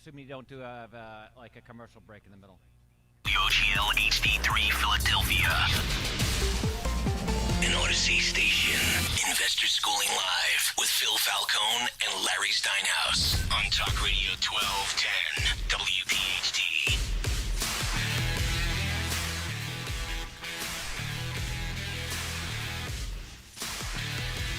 assuming you don't do like a commercial break in the middle. OGL HD3 Philadelphia. An Odyssey station. Investor Schooling Live with Phil Falcone and Larry Steinhaus on Talk Radio 1210 WPHT.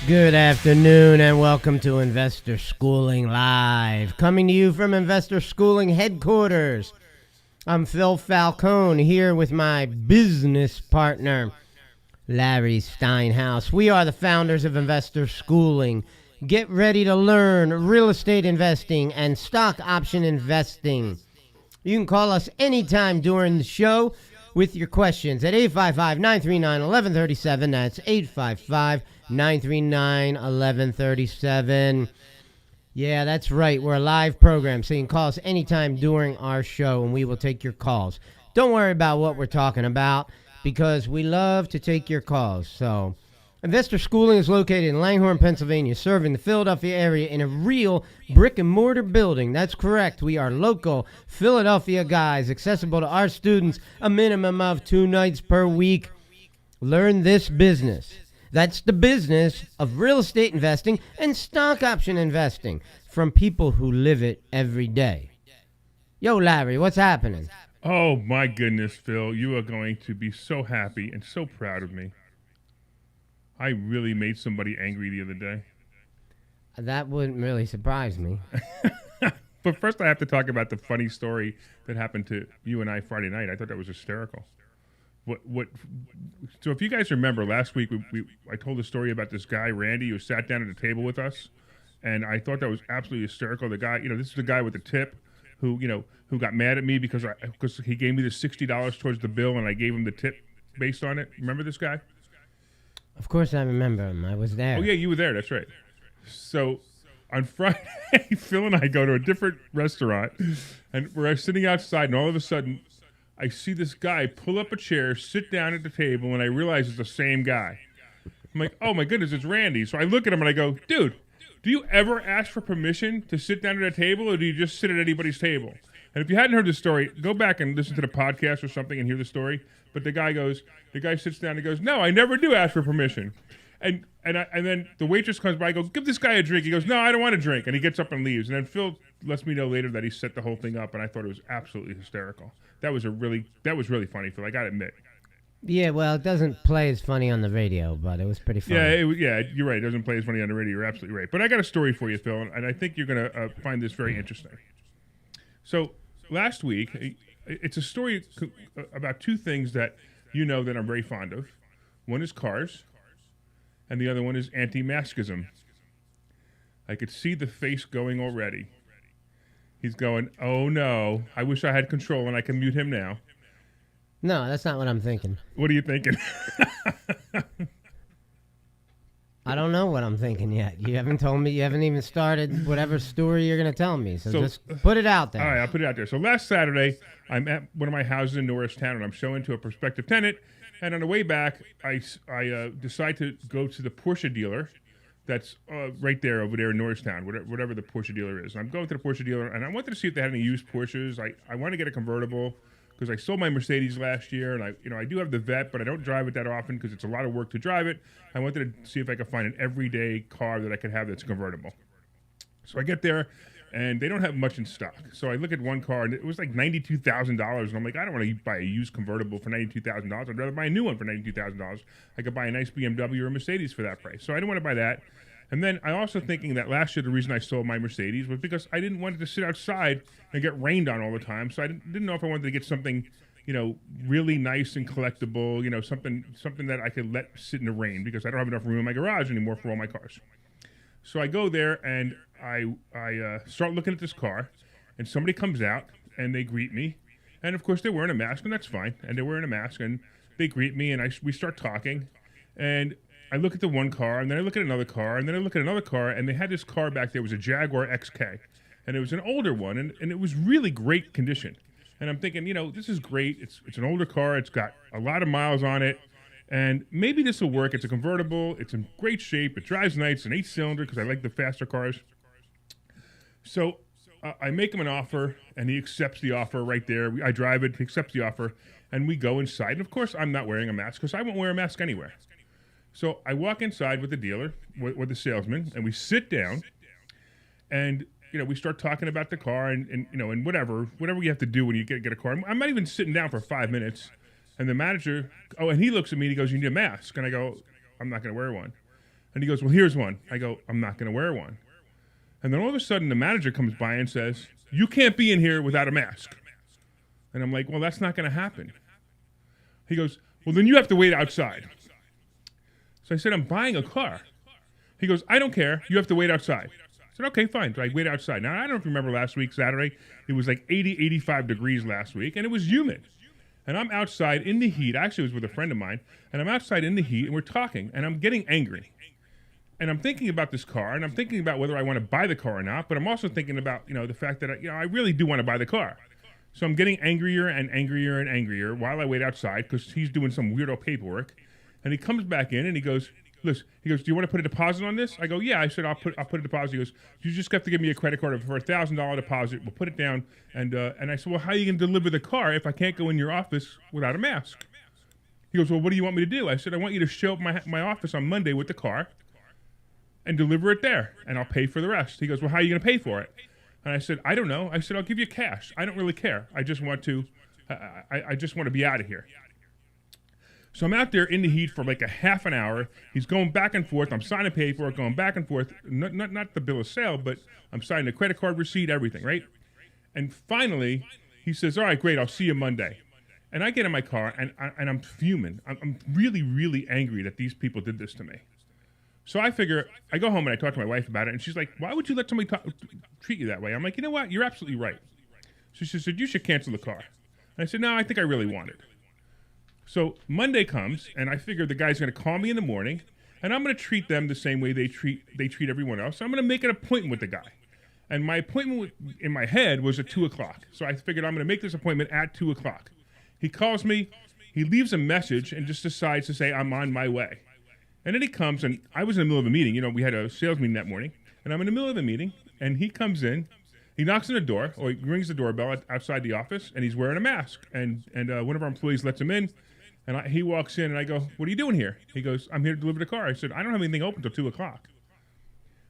Good afternoon and welcome to Investor Schooling Live. Coming to you from Investor Schooling headquarters. I'm Phil Falcone here with my business partner, Larry Steinhaus. We are the founders of Investor Schooling. Get ready to learn real estate investing and stock option investing. You can call us anytime during the show with your questions at 855-939-1137. That's 855-939-1137. Yeah, that's right. We're a live program, so you can call us anytime during our show, and we will take your calls. Don't worry about what we're talking about, because we love to take your calls. So, Investor Schooling is located in Langhorne, Pennsylvania, serving the Philadelphia area in a real brick-and-mortar building. That's correct. We are local Philadelphia guys, accessible to our students a minimum of 2 nights per week. Learn this business. That's the business of real estate investing and stock option investing from people who live it every day. Yo, Larry, what's happening? Oh, my goodness, Phil. You are going to be so happy and so proud of me. I really made somebody angry the other day. That wouldn't really surprise me. But first I have to talk about the funny story that happened to you and I Friday night. I thought that was hysterical. So if you guys remember, last week I told a story about this guy, Randy, who sat down at the table with us, and I thought that was absolutely hysterical. The guy, this is the guy with the tip who got mad at me because he gave me the $60 towards the bill, and I gave him the tip based on it. Remember this guy? Of course I remember him. I was there. Oh, yeah, you were there. That's right. So on Friday, Phil and I go to a different restaurant, and we're sitting outside, and all of a sudden, I see this guy pull up a chair, sit down at the table, and I realize it's the same guy. I'm like, oh, my goodness, it's Randy. So I look at him, and I go, dude, do you ever ask for permission to sit down at a table, or do you just sit at anybody's table? And if you hadn't heard the story, go back and listen to the podcast or something and hear the story. But the guy sits down and goes, no, I never do ask for permission. And then the waitress comes by, I go, give this guy a drink. He goes, no, I don't want a drink. And he gets up and leaves. And then Phil lets me know later that he set the whole thing up, and I thought it was absolutely hysterical. That was really funny, Phil. I got to admit. Yeah, well, it doesn't play as funny on the radio, but it was pretty funny. Yeah, you're right. It doesn't play as funny on the radio. You're absolutely right. But I got a story for you, Phil, and I think you're going to find this very interesting. So last week, it's a story about two things that that I'm very fond of. One is cars, and the other one is anti-maskism. I could see the face going already. He's going, oh no, I wish I had control and I can mute him now. No, that's not what I'm thinking. What are you thinking? I don't know what I'm thinking yet. You haven't told me. You haven't even started whatever story you're going to tell me. So just put it out there. All right, I'll put it out there. So last Saturday, I'm at one of my houses in Norristown, and I'm showing to a prospective tenant. And on the way back, I decide to go to the Porsche dealer that's right there over there in Norristown, whatever the Porsche dealer is. And I'm going to the Porsche dealer, and I wanted to see if they had any used Porsches. I want to get a convertible because I sold my Mercedes last year, and I do have the Vet, but I don't drive it that often because it's a lot of work to drive it. I wanted to see if I could find an everyday car that I could have that's convertible. So I get there, and they don't have much in stock. So I look at one car, and it was like $92,000, and I'm like, I don't want to buy a used convertible for $92,000. I'd rather buy a new one for $92,000. I could buy a nice BMW or a Mercedes for that price. So I didn't want to buy that. And then I also thinking that last year the reason I sold my Mercedes was because I didn't want it to sit outside and get rained on all the time. So I didn't know if I wanted to get something, really nice and collectible, something that I could let sit in the rain because I don't have enough room in my garage anymore for all my cars. So I go there and I start looking at this car, and somebody comes out and they greet me, and of course they're wearing a mask, and that's fine. And they're wearing a mask, and they greet me, and we start talking, and I look at the one car, and then I look at another car, and then I look at another car, and they had this car back there. It was a Jaguar XK, and it was an older one, and it was really great condition. And I'm thinking, this is great. It's an older car. It's got a lot of miles on it, and maybe this will work. It's a convertible. It's in great shape. It drives nice. It's an 8-cylinder because I like the faster cars. So I make him an offer, and he accepts the offer right there. I drive it, he accepts the offer, and we go inside. And, of course, I'm not wearing a mask because I won't wear a mask anywhere. So I walk inside with the dealer, with the salesman, and we sit down, and we start talking about the car and whatever you have to do when you get a car. I'm not even sitting down for 5 minutes, and the manager, and he looks at me and he goes, "You need a mask," and I go, "I'm not going to wear one," and he goes, "Well, here's one." I go, "I'm not going to wear one," and then all of a sudden the manager comes by and says, "You can't be in here without a mask," and I'm like, "Well, that's not going to happen." He goes, "Well, then you have to wait outside." So I said, "I'm buying a car." He goes, "I don't care. You have to wait outside." I said, "Okay, fine." So I wait outside. Now, I don't know if you remember last week, Saturday. It was like 80, 85 degrees last week, and it was humid. And I'm outside in the heat. Actually, it was with a friend of mine. And I'm outside in the heat, and we're talking, and I'm getting angry. And I'm thinking about this car, and I'm thinking about whether I want to buy the car or not, but I'm also thinking about, the fact that, I really do want to buy the car. So I'm getting angrier and angrier and angrier while I wait outside because he's doing some weirdo paperwork. And he comes back in, and he goes, "Listen," he goes, "Do you want to put a deposit on this?" I go, "Yeah." I said, I'll put a deposit." He goes, "You just have to give me a credit card for a $1,000 deposit. We'll put it down." And I said, "Well, how are you going to deliver the car if I can't go in your office without a mask?" He goes, "Well, what do you want me to do?" I said, "I want you to show up my office on Monday with the car and deliver it there, and I'll pay for the rest." He goes, "Well, how are you going to pay for it?" And I said, "I don't know." I said, "I'll give you cash. I don't really care. I just want to, I just want to be out of here." So I'm out there in the heat for like a half an hour. He's going back and forth. I'm signing paperwork, going back and forth. Not the bill of sale, but I'm signing the credit card receipt, everything, right? And finally, he says, "All right, great. I'll see you Monday." And I get in my car, and I'm fuming. I'm really, really angry that these people did this to me. So I figure, I go home and I talk to my wife about it, and she's like, "Why would you let somebody treat you that way?" I'm like, "You know what? You're absolutely right." So she said, "You should cancel the car." And I said, "No, I think I really want it." So Monday comes, and I figure the guy's going to call me in the morning, and I'm going to treat them the same way they treat everyone else. So I'm going to make an appointment with the guy. And my appointment in my head was at 2 o'clock. So I figured I'm going to make this appointment at 2 o'clock. He calls me, he leaves a message, and just decides to say, "I'm on my way." And then he comes, and I was in the middle of a meeting. We had a sales meeting that morning, and I'm in the middle of a meeting, and he comes in, he knocks on the door, or he rings the doorbell outside the office, and he's wearing a mask. And one of our employees lets him in. And he walks in, and I go, "What are you doing here?" He goes, "I'm here to deliver the car." I said, "I don't have anything open until 2 o'clock.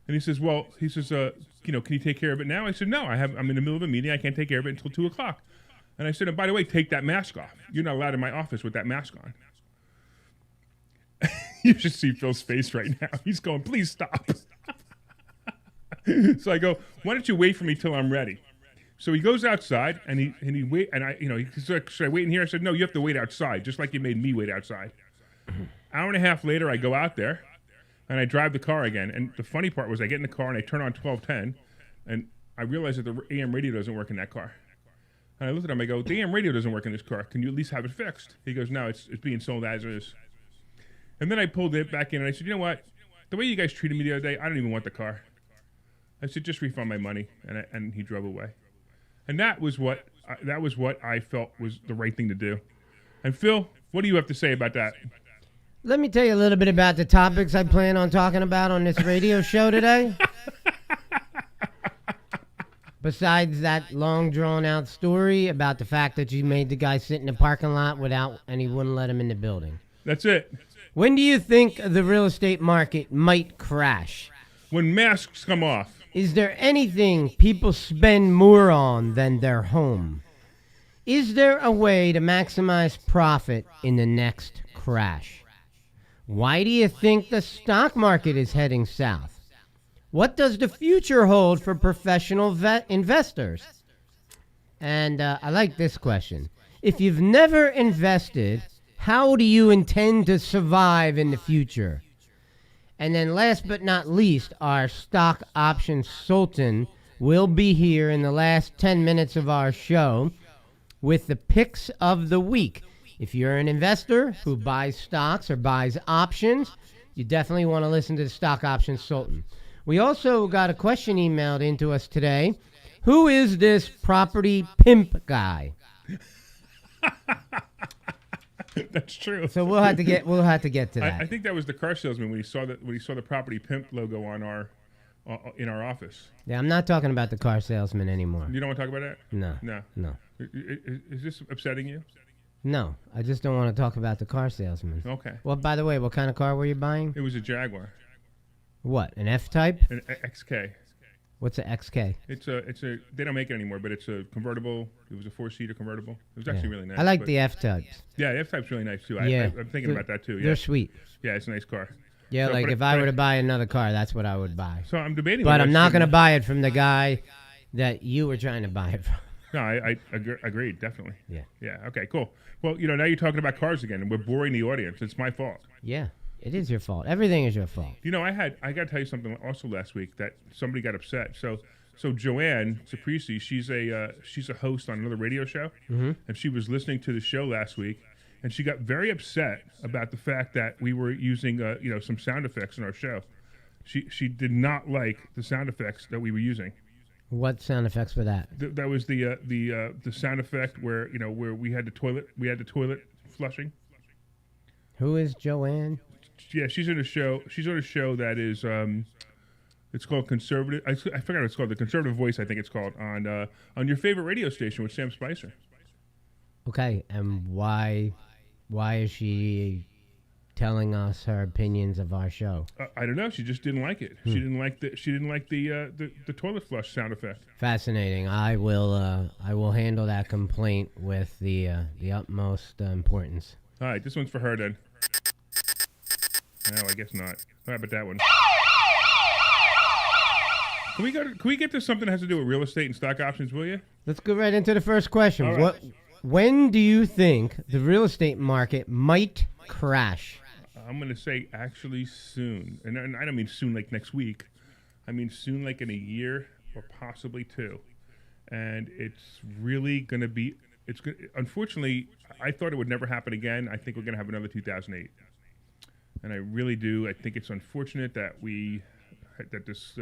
And he says, "Well," he says, "can you take care of it now?" I said, "No, I'm in the middle of a meeting. I can't take care of it until 2 o'clock. And I said, "And by the way, take that mask off. You're not allowed in my office with that mask on." You should see Phil's face right now. He's going, "Please stop." So I go, "Why don't you wait for me till I'm ready?" So he goes outside, and he wait, and he said, "Should I wait in here?" I said, "No, you have to wait outside, just like you made me wait outside." Hour and a half later, I go out there, and I drive the car again. And the funny part was I get in the car, and I turn on 1210, and I realize that the AM radio doesn't work in that car. And I looked at him, I go, "The AM radio doesn't work in this car. Can you at least have it fixed?" He goes, "No, it's being sold as is." And then I pulled it back in, and I said, "You know what? The way you guys treated me the other day, I don't even want the car." I said, "Just refund my money," and he drove away. And that was what I felt was the right thing to do. And Phil, what do you have to say about that? Let me tell you a little bit about the topics I plan on talking about on this radio show today. Besides that long drawn-out story about the fact that you made the guy sit in the parking lot and he wouldn't let him in the building. That's it. When do you think the real estate market might crash? When masks come off. Is there anything people spend more on than their home? Is there a way to maximize profit in the next crash? Why do you think the stock market is heading south? What does the future hold for professional investors? And I like this question. If you've never invested, how do you intend to survive in the future? And then last but not least, our stock option sultan will be here in the last 10 minutes of our show with the picks of the week. If you're an investor who buys stocks or buys options, you definitely want to listen to the stock option sultan. We also got a question emailed into us today. Who is this property pimp guy? That's true. So we'll have to get to that. I think that was the car salesman when he saw the property pimp logo on in our office. Yeah, I'm not talking about the car salesman anymore. You don't want to talk about that? No. No. No. Is this upsetting you? No. I just don't want to talk about the car salesman. Okay. Well, by the way, what kind of car were you buying? It was a Jaguar, What, an F-Type? an XK. What's an XK? It's a. They don't make it anymore, but it's a convertible. It was a 4-seater convertible. It was actually really nice. I like but- the F-Types. Yeah, the F-Type's really nice too. Yeah. I'm thinking about that too. Yeah. They're sweet. Yeah, it's a nice car. Yeah, So, like but- if I but- were to buy another car, that's what I would buy. So I'm debating. But whether I'm I not should- going to buy it from the guy that you were trying to buy it from. No, I agreed, definitely. Yeah. Yeah. Okay. Cool. Well, now you're talking about cars again, and we're boring the audience. It's my fault. Yeah, it is your fault. Everything is your fault. I got to tell you something also last week that somebody got upset. So Joanne Saprisi, she's a host on another radio show, and she was listening to the show last week, and she got very upset about the fact that we were using some sound effects in our show. She did not like the sound effects that we were using. What sound effects were that? That was the sound effect where we had the toilet flushing. Who is Joanne? Yeah, she's on a show. She's on a show that is it's called Conservative. I forgot what it's called. The Conservative Voice, I think it's called, on your favorite radio station with Sam Spicer. Okay, and why is she telling us her opinions of our show? I don't know. She just didn't like it. She didn't like the toilet flush sound effect. Fascinating. I will handle that complaint with the utmost importance. All right, this one's for her then. No, I guess not. How about that one? Can we get to something that has to do with real estate and stock options, will you? Let's go right into the first question. All right. When do you think the real estate market might crash? I'm going to say actually soon. And I don't mean soon like next week. I mean soon like in a year or possibly two. And it's really going to be, unfortunately, I thought it would never happen again. I think we're going to have another 2008. And I really do. I think it's unfortunate that this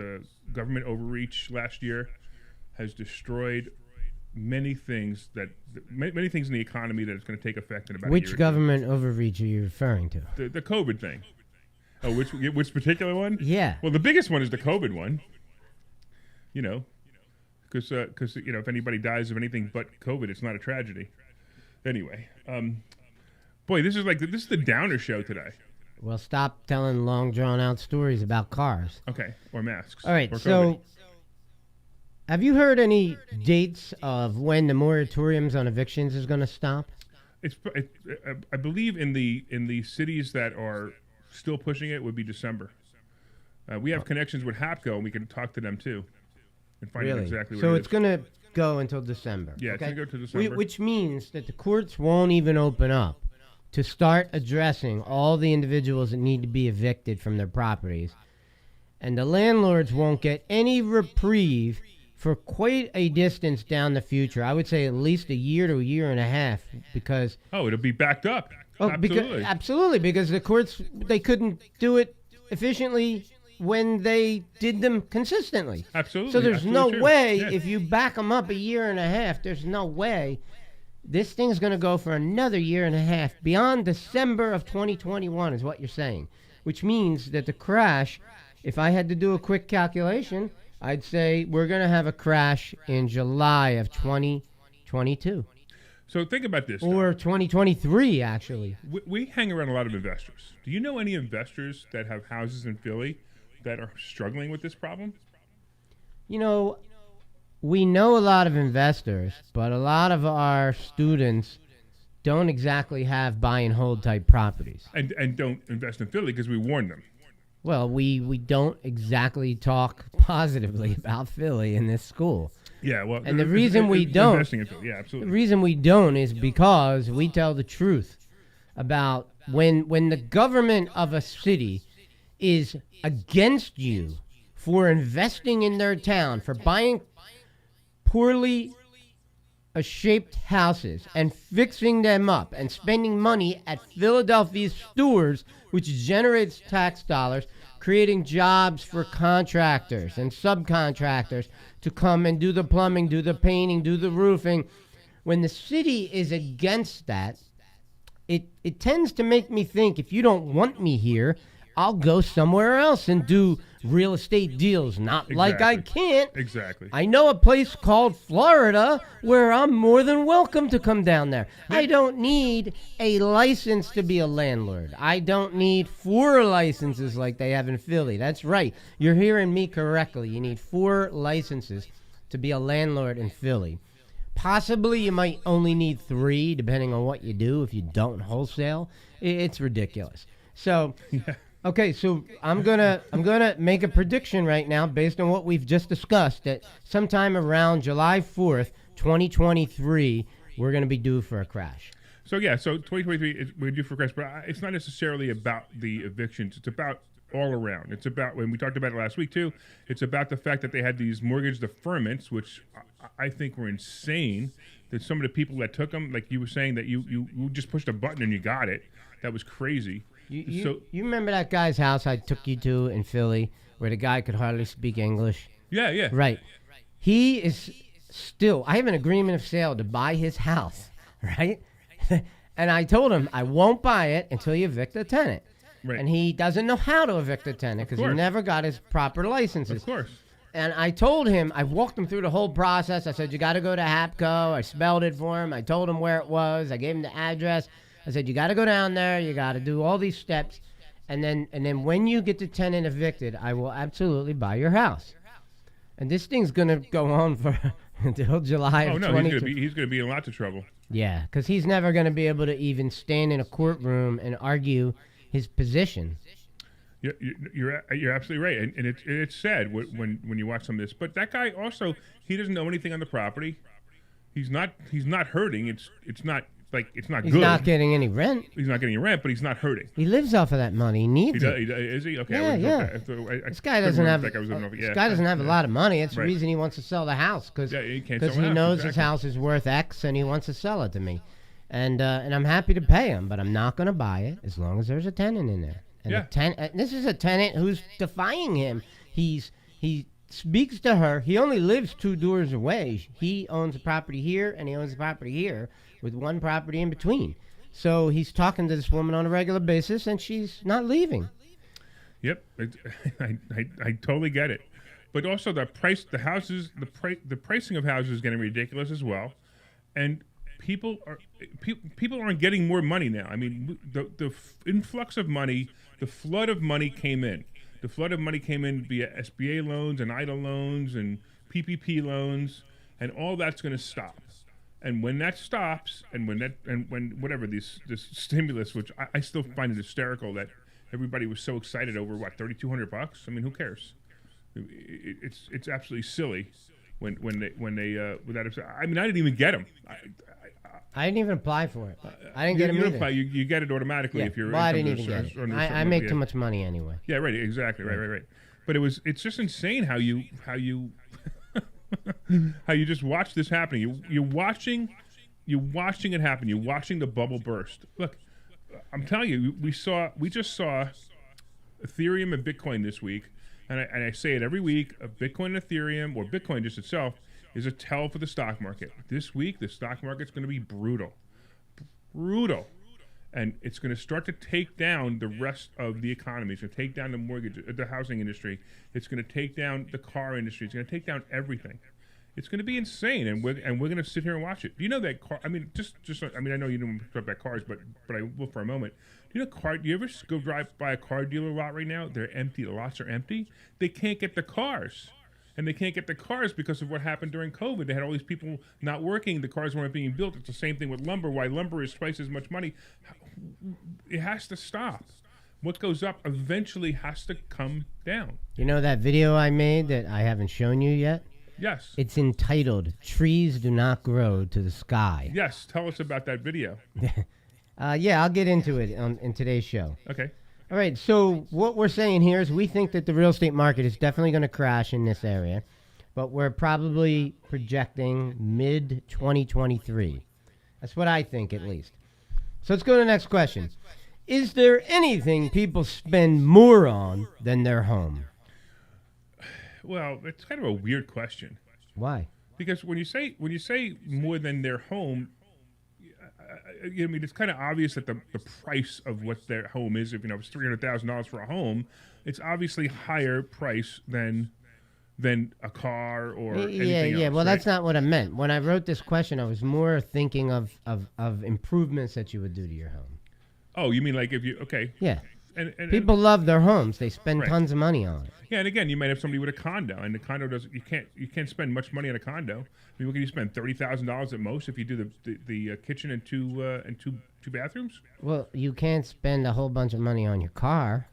government overreach last year has destroyed many things in the economy that is going to take effect in about a year or Which two. government overreach are you referring to? The COVID thing. Oh, which particular one? Yeah. Well, the biggest one is the COVID one. Because if anybody dies of anything but COVID, it's not a tragedy. Anyway, boy, this is the downer show today. Well, stop telling long, drawn-out stories about cars. Okay, or masks. All right, or so COVID. have you heard any dates of when the moratoriums on evictions is going to stop? I believe in the cities that are still pushing it would be December. We have connections with HAPCO, and we can talk to them too, and find out exactly what so it it's is. going to go until December. Yeah, it's okay? gonna go to December. Which means that the courts won't even open up to start addressing all the individuals that need to be evicted from their properties. And the landlords won't get any reprieve for quite a distance down the future. I would say at least a year to a year and a half, because It'll be backed up. absolutely, because the courts, they couldn't do it efficiently when they did them consistently. Absolutely. So there's absolutely no true. way, Yeah. if you back them up a year and a half, there's no way this thing's going to go for another year and a half. Beyond December of 2021 is what you're saying, which means that the crash, if I had to do a quick calculation, I'd say we're going to have a crash in July of 2022. So think about this. Or 2023, actually. We hang around a lot of investors. Do you know any investors that have houses in Philly that are struggling with this problem? You know, we know a lot of investors, but a lot of our students don't exactly have buy and hold type properties. And don't invest in Philly because we warned them. Well, we don't exactly talk positively about Philly in this school. Yeah, well, And the reason we don't, investing in Philly, yeah, the absolutely. reason we don't is because we tell the truth about when the government of a city is against you for investing in their town, for buying poorly shaped houses and fixing them up and spending money at Philadelphia stores, which generates tax dollars, creating jobs for contractors and subcontractors to come and do the plumbing, do the painting, do the roofing. When the city is against that, it tends to make me think, if you don't want me here, I'll go somewhere else and do real estate deals. Not like I Exactly. can't. Exactly. I know a place called Florida where I'm more than welcome to come down there. I don't need a license to be a landlord. I don't need 4 licenses like they have in Philly. That's right. You're hearing me correctly. You need 4 licenses to be a landlord in Philly. Possibly you might only need 3 depending on what you do if you don't wholesale. It's ridiculous. So okay, so I'm gonna make a prediction right now based on what we've just discussed that sometime around July 4th, 2023, we're gonna be due for a crash. So 2023 we're due for crash, but it's not necessarily about the evictions. It's about all around. It's about, when we talked about it last week too, it's about the fact that they had these mortgage deferments, which I think were insane. That some of the people that took them, like you were saying, that you just pushed a button and you got it. That was crazy. You remember that guy's house I took you to in Philly where the guy could hardly speak English? Yeah. Right. He is still, I have an agreement of sale to buy his house, right? And I told him I won't buy it until you evict the tenant. Right. And he doesn't know how to evict a tenant because he course. never got his proper licenses. Of course. And I told him, I walked him through the whole process. I said, you got to go to HAPCO. I spelled it for him. I told him where it was. I gave him the address. I said, you got to go down there. You got to do all these steps. And then when you get the tenant evicted, I will absolutely buy your house. And this thing's going to go on for until July of 2020. He's going to be in lots of trouble. Yeah, because he's never going to be able to even stand in a courtroom and argue his position. You're absolutely right, and it's sad when you watch some of this. But that guy also, he doesn't know anything on the property. He's not hurting. It's not good. He's not getting any rent. He's not getting any rent, but he's not hurting. He lives off of that money. He needs it. Is he? Okay. Yeah. This guy doesn't have. This guy doesn't have a lot of money. That's the reason he wants to sell the house because he knows his house is worth X and he wants to sell it to me, and I'm happy to pay him, but I'm not going to buy it as long as there's a tenant in there. And this is a tenant who's defying him. He speaks to her. He only lives 2 doors away. He owns a property here and he owns a property here with 1 property in between. So he's talking to this woman on a regular basis and she's not leaving. Yep, I totally get it. But also the pricing of houses is getting ridiculous as well, and people aren't getting more money now. I mean, the influx of money, the flood of money came in. The flood of money came in via SBA loans and IDA loans and PPP loans, and all that's going to stop. And when that stops, and when whatever this stimulus, which I still find it hysterical that everybody was so excited over, what, $3,200? I mean, who cares? It's absolutely silly when they without. I mean, I didn't even get them. I didn't even apply for it. I didn't get them either. You get it automatically if you're. Well, I didn't even get it. I make too much money anyway. Yeah, right. Exactly. Right. But it's just insane how you how you just watch this happening. You're watching it happen. You're watching the bubble burst. Look, I'm telling you, we just saw Ethereum and Bitcoin this week, and I say it every week. Bitcoin and Ethereum, or Bitcoin just itself, is a tell for the stock market. This week, the stock market's going to be brutal, and it's going to start to take down the rest of the economy. It's going to take down the mortgage, the housing industry. It's going to take down the car industry. It's going to take down everything. It's going to be insane, and we're going to sit here and watch it. Do you know that car? I mean, I mean, I know you don't talk about cars, but I will for a moment. Do you ever go drive by a car dealer lot right now? They're empty. The lots are empty. They can't get the cars. And they can't get the cars because of what happened during COVID. They had all these people not working. The cars weren't being built. It's the same thing with lumber. Why lumber is twice as much money. It has to stop. What goes up eventually has to come down. You know that video I made that I haven't shown you yet? Yes. It's entitled, Trees Do Not Grow to the Sky. Yes. Tell us about that video. Yeah, I'll get into it in today's show. Okay. All right, so what we're saying here is we think that the real estate market is definitely going to crash in this area, but we're probably projecting mid-2023. That's what I think, at least. So let's go to the next question. Is there anything people spend more on than their home? Well, it's kind of a weird question. Why? Because when you say more than their home, I mean, it's kind of obvious that the price of what their home is, if it's $300,000 for a home, it's obviously higher price than a car or anything else. Well, right? that's not what I meant. When I wrote this question, I was more thinking of improvements that you would do to your home. Oh, you mean like if you Yeah. And People love their homes. They spend Right. tons of money on it. Yeah, and again, you might have somebody with a condo, and the condo doesn't. You can't spend much money on a condo. I mean, what can you spend? $30,000 at most if you do the kitchen and two bathrooms. Well, you can't spend a whole bunch of money on your car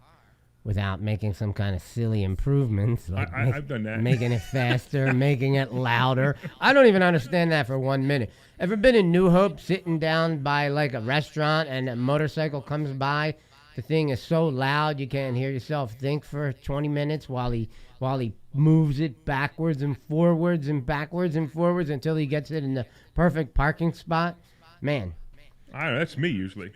without making some kind of silly improvements. Like I've done that. Making it faster, making it louder. I don't even understand that for 1 minute. Ever been in New Hope sitting down by like a restaurant and a motorcycle comes by? The thing is so loud you can't hear yourself think for 20 minutes while he moves it backwards and forwards and backwards and forwards until he gets it in the perfect parking spot. Man, I don't know. That's me usually.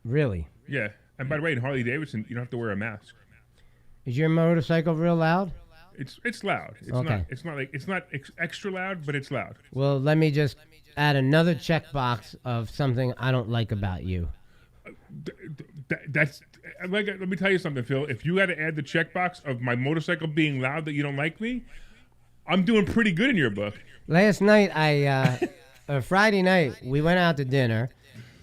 really? Yeah. And by the way, in Harley Davidson, you don't have to wear a mask. Is your motorcycle real loud? It's loud. It's Okay. It's not extra loud, but it's loud. Well, let me just add another checkbox of something I don't like about you. That's like. Let me tell you something, Phil. If you had to add the checkbox of my motorcycle being loud that you don't like me, I'm doing pretty good in your book. Last night, Friday night, we went out to dinner,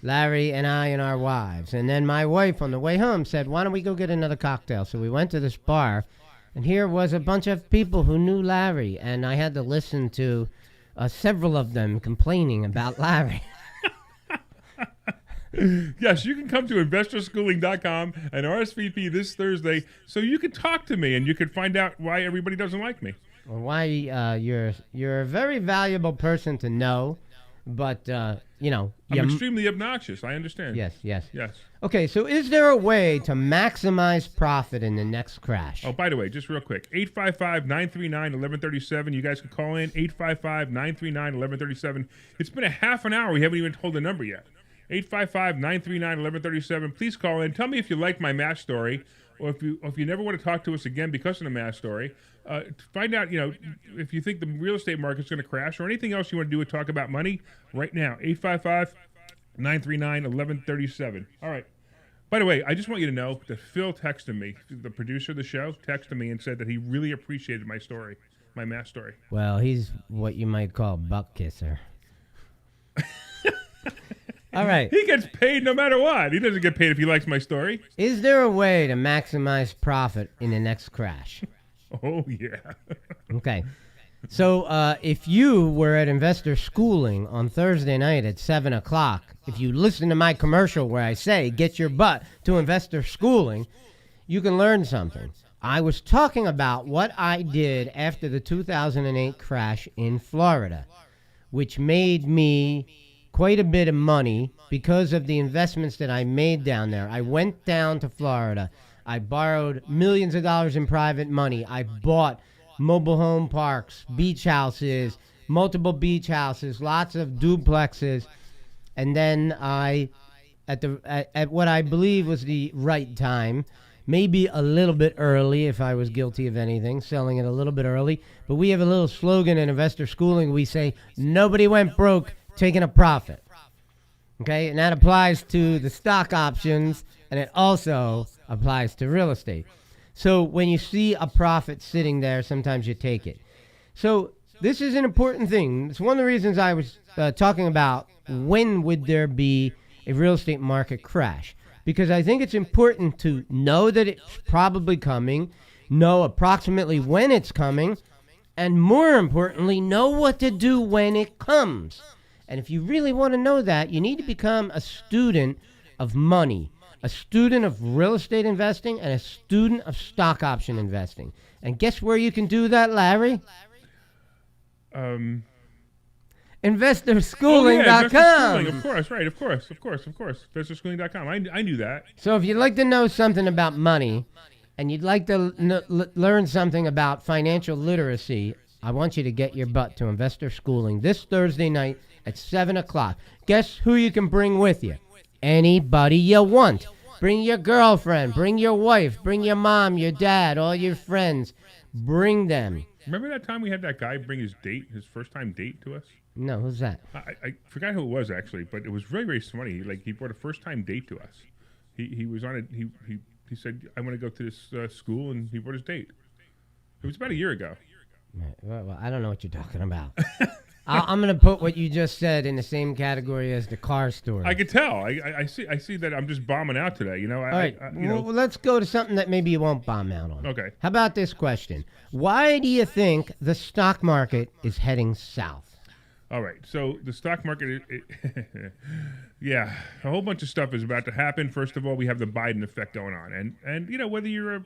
Larry and I and our wives. And then my wife on the way home said, why don't we go get another cocktail? So we went to this bar, and here was a bunch of people who knew Larry. And I had to listen to several of them complaining about Larry. Yes, you can come to investorschooling.com and RSVP this Thursday so you can talk to me and you can find out why everybody doesn't like me. Well, why you're a very valuable person to know, but I'm extremely obnoxious. I understand. Yes. Okay, so is there a way to maximize profit in the next crash? Oh, by the way, just real quick, 855-939-1137. You guys can call in, 855-939-1137. It's been a half an hour. We haven't even told the number yet. 855-939-1137. Please call in. Tell me if you like my math story, or if you never want to talk to us again because of the math story. Find out, if you think the real estate market's going to crash or anything else you want to do to talk about money right now. 855-939-1137. All right. By the way, I just want you to know that Phil texted me, the producer of the show, texted me and said that he really appreciated my story, my math story. Well, he's what you might call a buck kisser. All right. He gets paid no matter what. He doesn't get paid if he likes my story. Is there a way to maximize profit in the next crash? Oh, yeah. Okay. So if you were at Investor Schooling on Thursday night at 7 o'clock, if you listen to my commercial where I say, get your butt to Investor Schooling, you can learn something. I was talking about what I did after the 2008 crash in Florida, which made me quite a bit of money because of the investments that I made down there. I went down to Florida. I borrowed millions of dollars in private money. I bought mobile home parks, beach houses, multiple beach houses, lots of duplexes. And then I, at what I believe was the right time, maybe a little bit early if I was guilty of anything, selling it a little bit early. But we have a little slogan in Investor Schooling. We say, nobody went broke taking a profit. Okay, and that applies to the stock options, and it also applies to real estate. So when you see a profit sitting there, sometimes you take it. So this is an important thing. It's one of the reasons I was talking about when would there be a real estate market crash. Because I think it's important to know that it's probably coming, know approximately when it's coming, and more importantly, know what to do when it comes. And if you really want to know that, you need to become a student of money, a student of real estate investing, and a student of stock option investing. And guess where you can do that, Larry? InvestorSchooling.com. Schooling, of course, right, of course. InvestorSchooling.com. I knew that. So if you'd like to know something about money and you'd like to learn something about financial literacy, I want you to get your butt to Investor Schooling this Thursday night at 7 o'clock. Guess who you can bring with you? Anybody you want. Bring your girlfriend, bring your wife, bring your mom, your dad, all your friends. Bring them. Remember that time we had that guy bring his first time date to us? No, who's that? I forgot who it was actually, but it was very, very funny. Like he brought a first-time date to us. He was on it. He said, "I want to go to this school," and he brought his date. It was about a year ago. Well, I don't know what you're talking about. I'm going to put what you just said in the same category as the car story. I could tell. I see that I'm just bombing out today. You know. All right. Well, let's go to something that maybe you won't bomb out on. Okay. How about this question? Why do you think the stock market is heading south? All right. So the stock market, yeah, a whole bunch of stuff is about to happen. First of all, we have the Biden effect going on, and you know whether you're a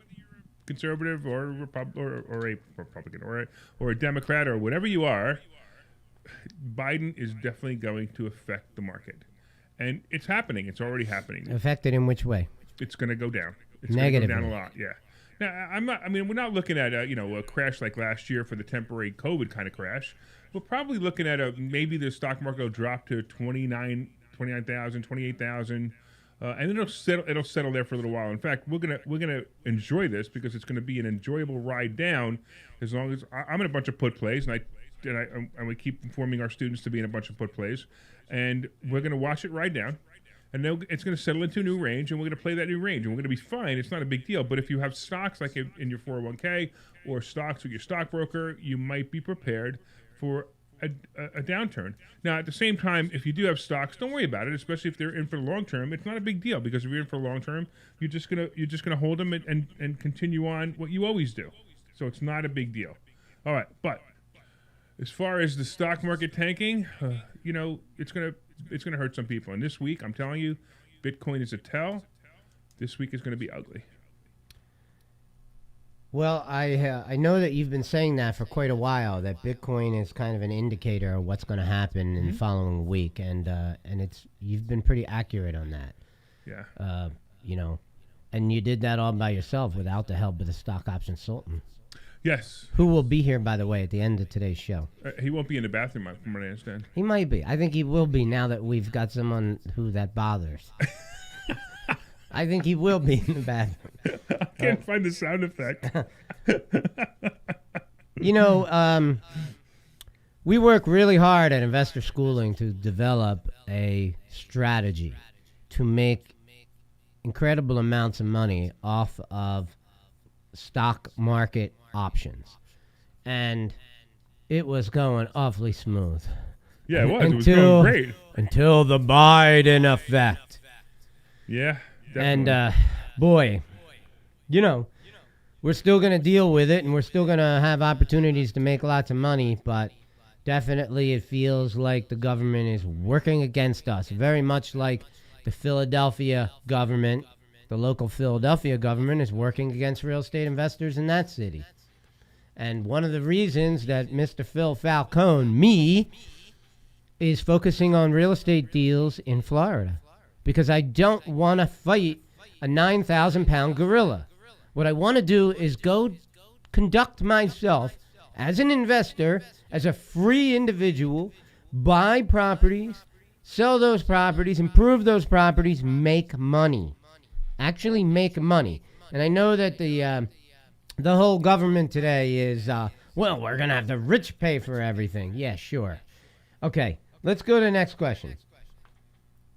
conservative or a Republican or a Democrat or whatever you are, Biden is definitely going to affect the market, and it's happening. It's already happening. Affected in which way? It's going to go down. It's Negatively. going to go down a lot. Yeah. Now, I'm not. I mean, we're not looking at a crash like last year for the temporary COVID kind of crash. We're probably looking at maybe the stock market will drop to 29,000, 28,000, and it'll settle there for a little while. In fact, we're gonna enjoy this because it's going to be an enjoyable ride down. As long as I'm in a bunch of put plays, and we keep informing our students to be in a bunch of put plays, and we're going to watch it ride down. And then it's going to settle into a new range, and we're going to play that new range, and we're going to be fine. It's not a big deal. But if you have stocks like in your 401k or stocks with your stockbroker, you might be prepared for a downturn. Now, at the same time, if you do have stocks, don't worry about it, especially if they're in for the long term. It's not a big deal because if you're in for the long term, you're just gonna hold them and continue on what you always do. So it's not a big deal. All right, but as far as the stock market tanking, it's gonna hurt some people. And this week, I'm telling you, Bitcoin is a tell. This week is going to be ugly. Well, I know that you've been saying that for quite a while, that Bitcoin is kind of an indicator of what's going to happen in the following week, and you've been pretty accurate on that. Yeah. And you did that all by yourself without the help of the stock option sultan. Yes. Who will be here, by the way, at the end of today's show. He won't be in the bathroom, from what I understand. He might be. I think he will be now that we've got someone who that bothers. I think he will be in the bathroom. I can't find the sound effect. We work really hard at Investor Schooling to develop a strategy to make incredible amounts of money off of stock market options. And it was going awfully smooth. Yeah, it was. It was going great. Until the Biden effect. Yeah. Definitely. And, boy, we're still going to deal with it, and we're still going to have opportunities to make lots of money, but definitely it feels like the government is working against us, very much like the Philadelphia government, the local Philadelphia government is working against real estate investors in that city. And one of the reasons that Mr. Phil Falcone, is focusing on real estate deals in Florida. Because I don't want to fight a 9,000-pound gorilla. What I want to do is go conduct myself as an investor, as a free individual, buy properties, sell those properties, improve those properties, make money. Actually make money. And I know that the whole government today is, we're going to have the rich pay for everything. Yeah, sure. Okay, let's go to the next question.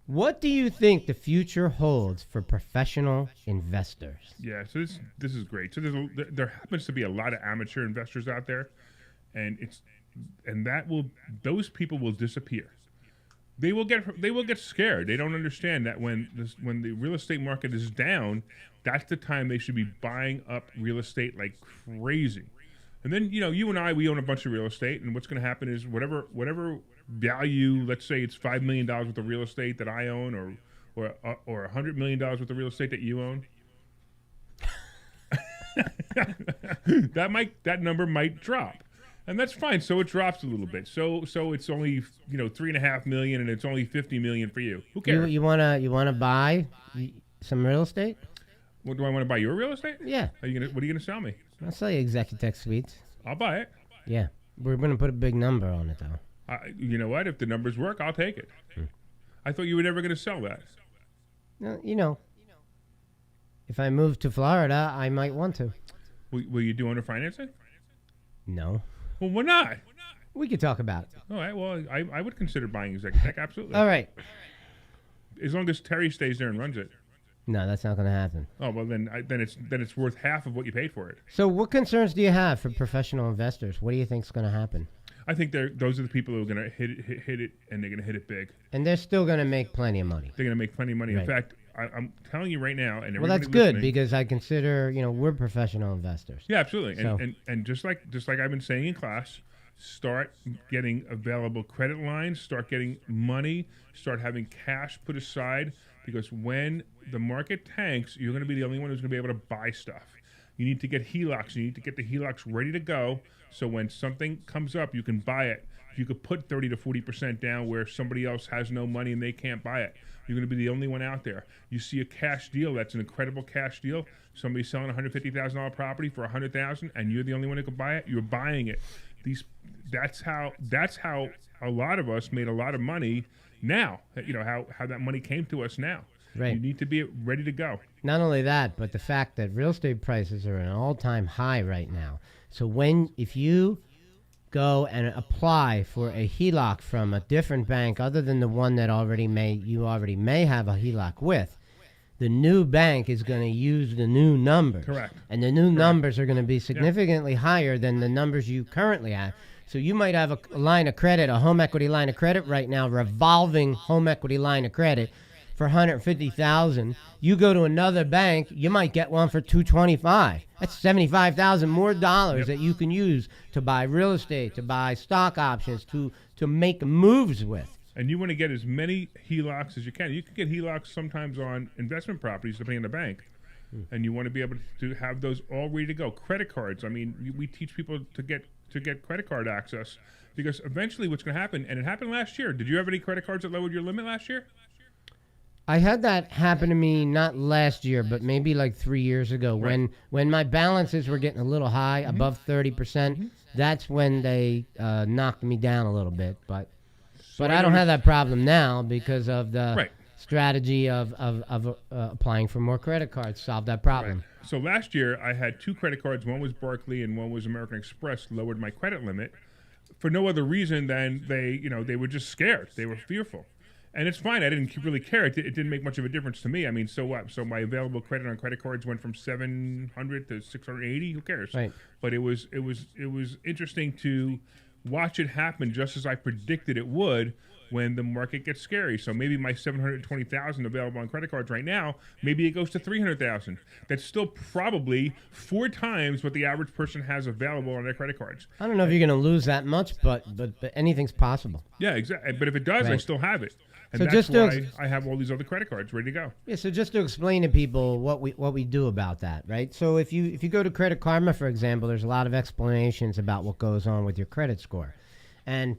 What do you think the future holds for professional investors? Yeah, so this is great. So there happens to be a lot of amateur investors out there, and those people will disappear. They will get scared. They don't understand that when the real estate market is down, that's the time they should be buying up real estate like crazy. And then you and I, we own a bunch of real estate, and what's going to happen is whatever value, let's say it's $5 million worth of real estate that I own, or $100 million worth of real estate that you own, that number might drop, and that's fine. So it drops a little bit. So it's only $3.5 million, and it's only $50 million for you. Who cares? You wanna buy some real estate? What do I want to buy? Your real estate? Yeah. What are you gonna sell me? I'll sell you Executech Suites. I'll buy it. Yeah, we're gonna put a big number on it though. You know what? If the numbers work, I'll take it. I thought you were never going to sell that. If I move to Florida, I might want to. Will you do owner financing? No. Well, why not? We could talk about it. All right. Well, I would consider buying Executech. Absolutely. All right. As long as Terry stays there and runs it. No, that's not going to happen. Oh well, then it's worth half of what you paid for it. So what concerns do you have for professional investors? What do you think is going to happen? I think those are the people who are going to hit it, and they're going to hit it big. And they're still going to make plenty of money. They're going to make plenty of money. Right. In fact, I'm telling you right now, and Well, that's good because I consider, we're professional investors. Yeah, absolutely. So- And just like I've been saying in class, start getting available credit lines, start getting money, start having cash put aside, because when the market tanks, you're going to be the only one who's going to be able to buy stuff. You need to get HELOCs. You need to get the HELOCs ready to go, so when something comes up, you can buy it. You could put 30 to 40% down where somebody else has no money and they can't buy it. You're going to be the only one out there. You see a cash deal, that's an incredible cash deal. Somebody's selling a $150,000 property for $100,000, and you're the only one who can buy it. You're buying it. That's how a lot of us made a lot of money. Now, how that money came to us now. Right. You need to be ready to go. Not only that, but the fact that real estate prices are at an all-time high right now. So if you go and apply for a HELOC from a different bank other than the one that you already may have a HELOC with, the new bank is going to use the new numbers. Correct. And the new numbers are going to be significantly higher than the numbers you currently have. So you might have a line of credit, a home equity line of credit right now, revolving home equity line of credit for $150,000. You go to another bank, you might get one for $225,000. That's $75,000 more dollars that you can use to buy real estate, to buy stock options, to make moves with. And you want to get as many HELOCs as you can. You can get HELOCs sometimes on investment properties, depending on the bank. And you want to be able to have those all ready to go. Credit cards. I mean, we teach people to get credit card access, because eventually what's going to happen, and it happened last year. Did you have any credit cards that lowered your limit last year? I had that happen to me not last year, but maybe like 3 years ago, Right. when my balances were getting a little high, above 30%. That's when they knocked me down a little bit. But I don't have that problem now because of the Right. strategy of applying for more credit cards. Solve that problem. Right. So last year I had two credit cards. One was Barclay and one was American Express. Lowered my credit limit for no other reason than they were just scared. They were fearful. And it's fine. I didn't really care. It didn't make much of a difference to me. I mean, so what? So my available credit on credit cards went from 700 to 680. Who cares? Right. But it was interesting to watch it happen just as I predicted it would when the market gets scary. So maybe my 720,000 available on credit cards right now, maybe it goes to 300,000. That's still probably 4 times what the average person has available on their credit cards. I don't know if you're going to lose that much, but anything's possible. Yeah, exactly. But if it does, I Right. still have it. And So that's just to why I have all these other credit cards ready to go. Yeah, so just to explain to people what we do about that, right? So if you go to Credit Karma, for example, there's a lot of explanations about what goes on with your credit score. And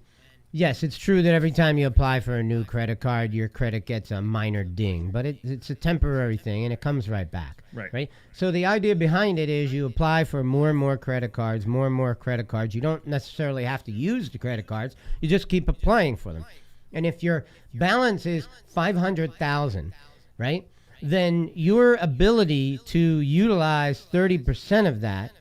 yes, it's true that every time you apply for a new credit card, your credit gets a minor ding, but it's a temporary thing and it comes right back. Right. So the idea behind it is you apply for more and more credit cards, more and more credit cards. You don't necessarily have to use the credit cards. You just keep applying for them. And if your balance is $500,000, right, then your ability to utilize 30% of that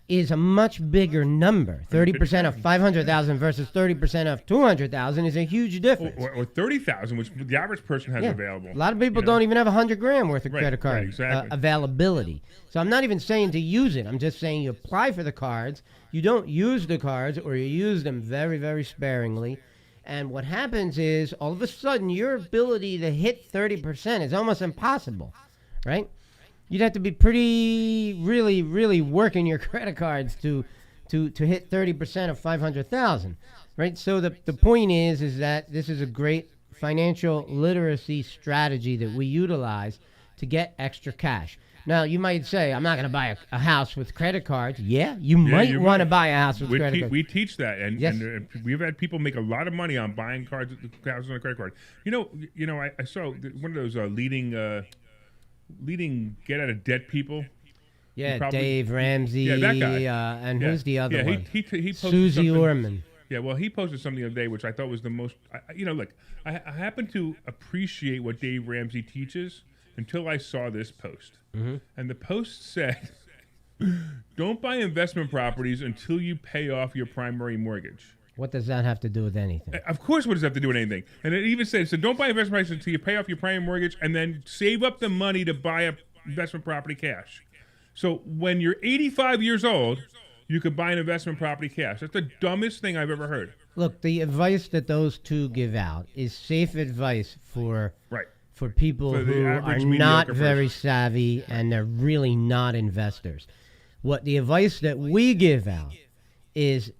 is a much bigger number. 30% of 500,000 versus 30% of 200,000 is a huge difference. Or 30,000, which the average person has available. A lot of people don't even have $100,000 worth of Right, credit card right, exactly. availability. So I'm not even saying to use it. I'm just saying you apply for the cards. You don't use the cards, or you use them very, very sparingly. And what happens is, all of a sudden, your ability to hit 30% is almost impossible, right? You'd have to be really, really working your credit cards to hit 30% of 500,000, right? So the point is that this is a great financial literacy strategy that we utilize to get extra cash. Now, you might say, I'm not going to buy a house with credit cards. Yeah, you might want to buy a house with credit cards. We teach that, and, Yes. and we've had people make a lot of money on buying houses on a credit card. I saw one of those leading get out of debt people. Yeah, probably- Dave Ramsey. Yeah, that guy. And Yeah. who's the other Yeah, one? he posted Susie something- Orman. Yeah, well, he posted something the other day, which I thought was the most. Look, I happen to appreciate what Dave Ramsey teaches until I saw this post. Mm-hmm. And the post said, "Don't buy investment properties until you pay off your primary mortgage." What does that have to do with anything? Of course, what does that have to do with anything? And it even says, so don't buy investment property until you pay off your prime mortgage and then save up the money to buy a investment property cash. So when you're 85 years old, you could buy an investment property cash. That's the dumbest thing I've ever heard. Look, the advice that those two give out is safe advice for people For the who are average not mediocre very person. savvy and they're really not investors. What the advice that we give out is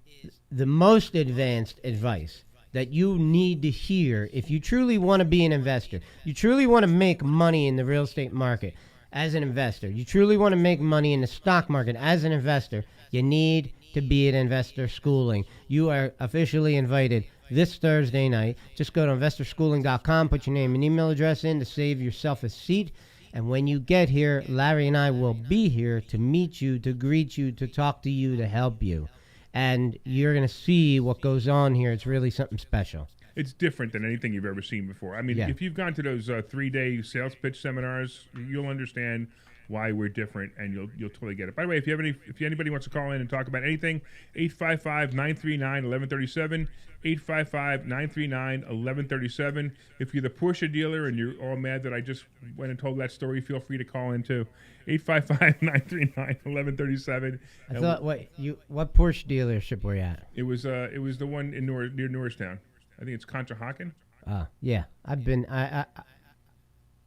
the most advanced advice that you need to hear if you truly want to be an investor. You truly want to make money in the real estate market as an investor. You truly want to make money in the stock market as an investor. You need to be at Investor Schooling. You are officially invited this Thursday night. Just go to investorschooling.com, put your name and email address in to save yourself a seat. And when you get here, Larry and I will be here to meet you, to greet you, to talk to you, to help you. And you're going to see what goes on here. It's really something special. It's different than anything you've ever seen before. I mean, if you've gone to those 3-day sales pitch seminars, you'll understand why we're different, and you'll totally get it. By the way, if anybody wants to call in and talk about anything, 855-939-1137, 855-939-1137. If you're the Porsche dealer and you're all mad that I just went and told that story, feel free to call in too. 855-939-1137. I thought, what Porsche dealership were you at? It was the one in near Norristown. I think it's Conshohocken. Yeah, I've been.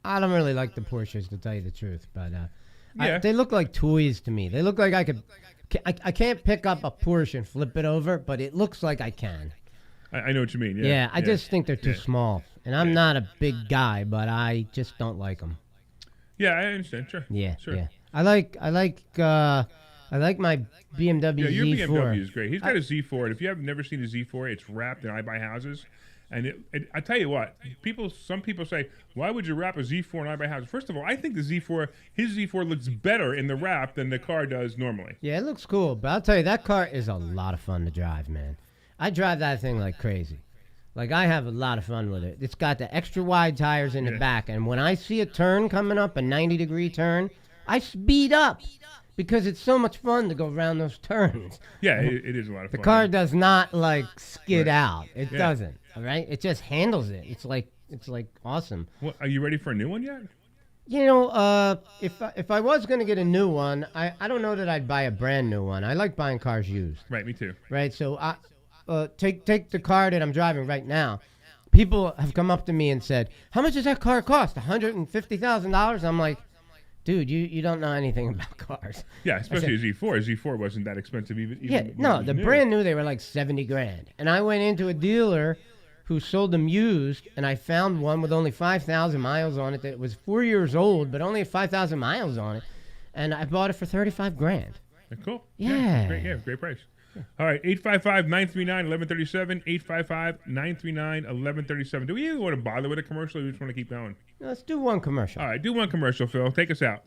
I don't really like the Porsches, to tell you the truth, but they look like toys to me. They look like I can't pick up a Porsche and flip it over, but it looks like I can. I know what you mean. Yeah, I just think they're too small, and I'm not a big guy, but I just don't like them. Yeah, I understand. Sure. Yeah, sure. yeah. I like my BMW Yeah, your Z4. BMW is great. He's got a Z4, and if you have never seen a Z4, it's wrapped in I Buy Houses. And I tell you what, some people say, why would you wrap a Z4 in I Buy Houses? First of all, I think his Z4 looks better in the wrap than the car does normally. Yeah, it looks cool, but I'll tell you, that car is a lot of fun to drive, man. I drive that thing like crazy. Like, I have a lot of fun with it. It's got the extra wide tires in the back, and when I see a turn coming up, a 90-degree turn, I speed up because it's so much fun to go around those turns. Yeah, it is a lot of fun. The car does not, like, skid out. It doesn't, all right? It just handles it. It's like awesome. Well, are you ready for a new one yet? You know, if I was going to get a new one, I don't know that I'd buy a brand new one. I like buying cars used. Right, me too. Right, so take the car that I'm driving right now. People have come up to me and said, "How much does that car cost? $150,000?" I'm like, dude, you don't know anything about cars. Yeah, especially a Z4. A Z4 wasn't that expensive even. Yeah, no, the brand new, they were like $70,000. And I went into a dealer who sold them used, and I found one with only 5,000 miles on it that was 4 years old, but only had 5,000 miles on it. And I bought it for $35,000. Cool. Yeah. Great price. All right, 855-939-1137, 855-939-1137. Do we even want to bother with a commercial, or do we just want to keep going? Let's do one commercial. All right, do one commercial, Phil. Take us out.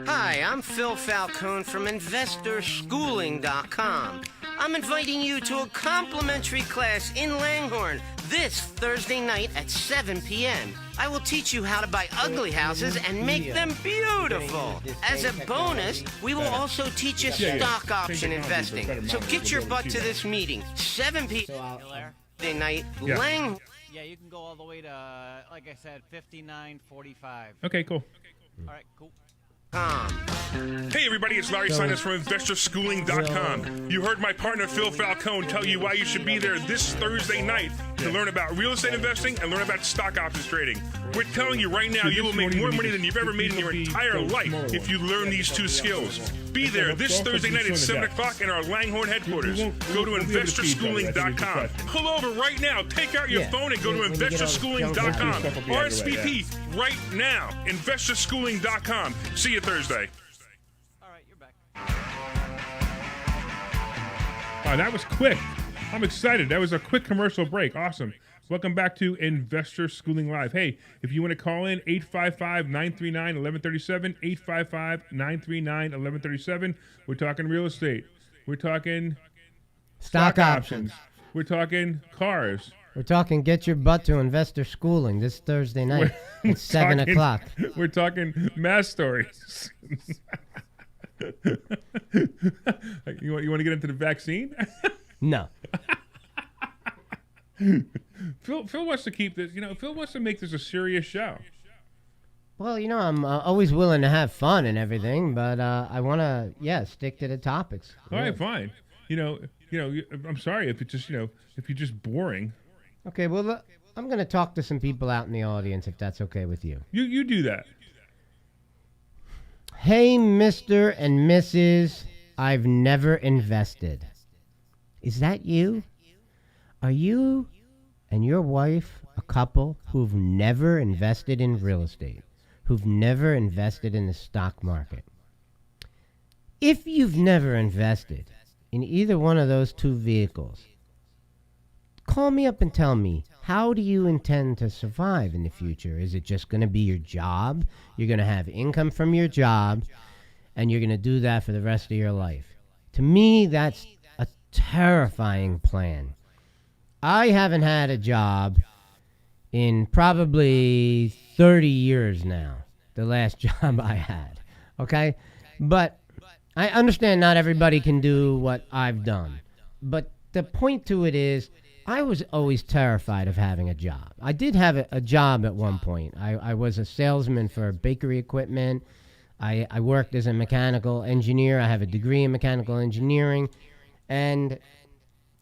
Hi, I'm Phil Falcone from InvestorSchooling.com. I'm inviting you to a complimentary class in Langhorne this Thursday night at 7 p.m. I will teach you how to buy ugly houses and make them beautiful. As a bonus, we will also teach you stock option investing. So get your butt to this meeting, 7 p.m. Thursday night, Langhorne. Yeah, you can go all the way to, like I said, 5945. Okay, cool. All right, cool. Hey everybody, it's Larry Sinus from InvestorSchooling.com. You heard my partner Phil Falcone tell you why you should be there this Thursday night to learn about real estate investing and learn about stock options trading. We're telling you right now, you will make more money than you've ever made in your entire life if you learn these two skills. Be there this Thursday night at 7 o'clock in our Langhorne headquartors. Go to InvestorSchooling.com. Pull over right now. Take out your phone and go to InvestorSchooling.com. RSVP right now. InvestorSchooling.com. See you Thursday. All right, you're back. Wow, that was quick. I'm excited. That was a quick commercial break. Awesome. Welcome back to Investor Schooling Live. Hey, if you want to call in, 855-939-1137, 855-939-1137. We're talking real estate. We're talking Stock options. We're talking cars. We're talking get your butt to Investor Schooling this Thursday night at 7 o'clock. We're talking mass stories. You want to get into the vaccine? No. Phil wants to keep this. Phil wants to make this a serious show. Well, I'm always willing to have fun and everything, but I want to, stick to the topics. All right, fine. I'm sorry if it's just, if you're just boring. Okay, well, I'm going to talk to some people out in the audience if that's okay with you. You do that. Hey, Mr. and Mrs. I've never invested. Is that you? Are you and your wife a couple who've never invested in real estate, who've never invested in the stock market? If you've never invested in either one of those two vehicles, call me up and tell me, how do you intend to survive in the future? Is it just going to be your job? You're going to have income from your job, and you're going to do that for the rest of your life. To me, that's a terrifying plan. I haven't had a job in probably 30 years now, the last job I had, okay? But I understand not everybody can do what I've done. But the point to it is, I was always terrified of having a job. I did have a job at one point. I was a salesman for bakery equipment. I worked as a mechanical engineer. I have a degree in mechanical engineering. And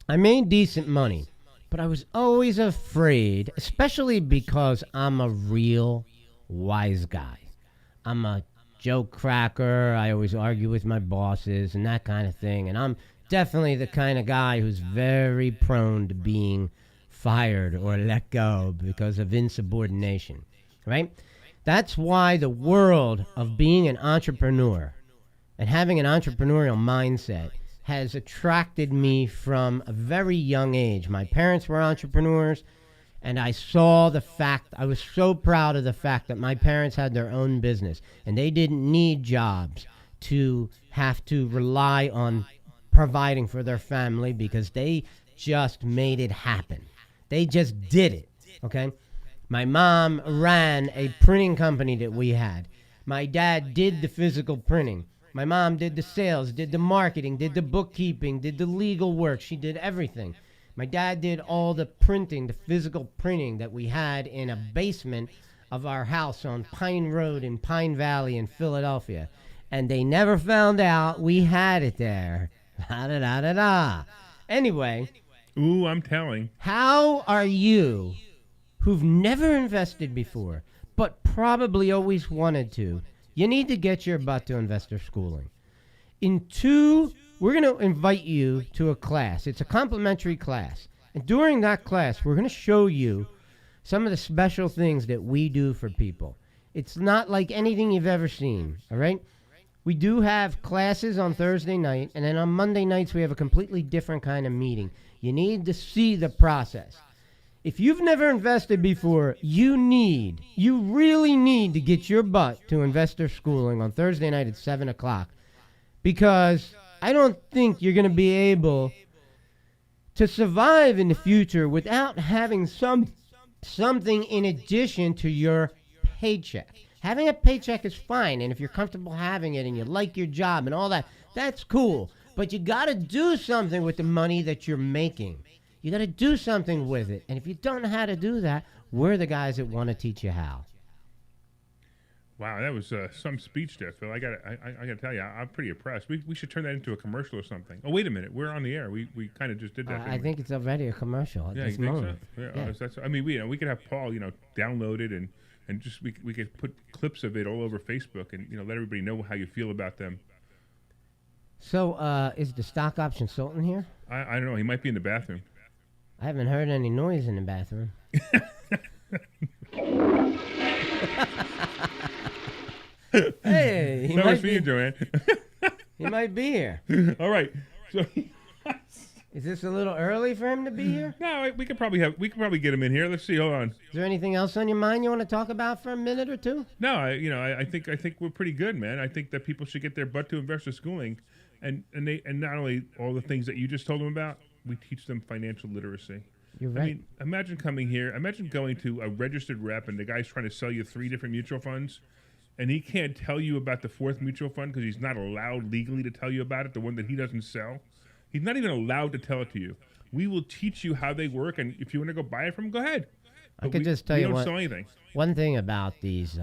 I made decent money. But I was always afraid, especially because I'm a real wise guy. I'm a joke cracker. I always argue with my bosses and that kind of thing. And I'm definitely the kind of guy who's very prone to being fired or let go because of insubordination, right? That's why the world of being an entrepreneur and having an entrepreneurial mindset has attracted me from a very young age. My parents were entrepreneurs, and I saw the fact, I was so proud of the fact that my parents had their own business, and they didn't need jobs to have to rely on providing for their family because they just made it happen. They just did it, okay? My mom ran a printing company that we had. My dad did the physical printing. My mom did the sales, did the marketing, did the bookkeeping, did the legal work. She did everything. My dad did all the printing, the physical printing that we had in a basement of our house on Pine Road in Pine Valley in Philadelphia. And they never found out we had it there. Da-da-da-da-da. Anyway. Ooh, I'm telling. How are you, who've never invested before, but probably always wanted to, you need to get your butt to investor schooling. We're going to invite you to a class. It's a complimentary class. And during that class, we're going to show you some of the special things that we do for people. It's not like anything you've ever seen, all right? We do have classes on Thursday night, and then on Monday nights, we have a completely different kind of meeting. You need to see the process. If you've never invested before, you really need to get your butt to investor schooling on Thursday night at 7 o'clock, because I don't think you're going to be able to survive in the future without having something in addition to your paycheck. Having a paycheck is fine, and if you're comfortable having it and you like your job and all that, that's cool. But you got to do something with the money that you're making. You got to do something with it. And if you don't know how to do that, we're the guys that want to teach you how. Wow, that was some speech there, Phil. I got to tell you, I'm pretty impressed. We should turn that into a commercial or something. Oh, wait a minute. We're on the air. We kind of just did that. I think it's already a commercial at this moment. So? Yeah. I mean, we could have Paul, download it and just we could put clips of it all over Facebook and let everybody know how you feel about them. So, is the stock option Sultan here? I don't know. He might be in the bathroom. I haven't heard any noise in the bathroom. Hey, he might be, Joanne. He might be here. All right. So is this a little early for him to be here? No, we could probably get him in here. Let's see. Hold on. Is there anything else on your mind you want to talk about for a minute or two? No, I think we're pretty good, man. I think that people should get their butt to investor schooling, and not only all the things that you just told them about, we teach them financial literacy. You're right. I mean, imagine coming here. Imagine going to a registered rep and the guy's trying to sell you 3 different mutual funds, and he can't tell you about the fourth mutual fund because he's not allowed legally to tell you about it, the one that he doesn't sell. He's not even allowed to tell it to you. We will teach you how they work, and if you want to go buy it from them, go ahead. I could just tell you don't sell anything. One thing about these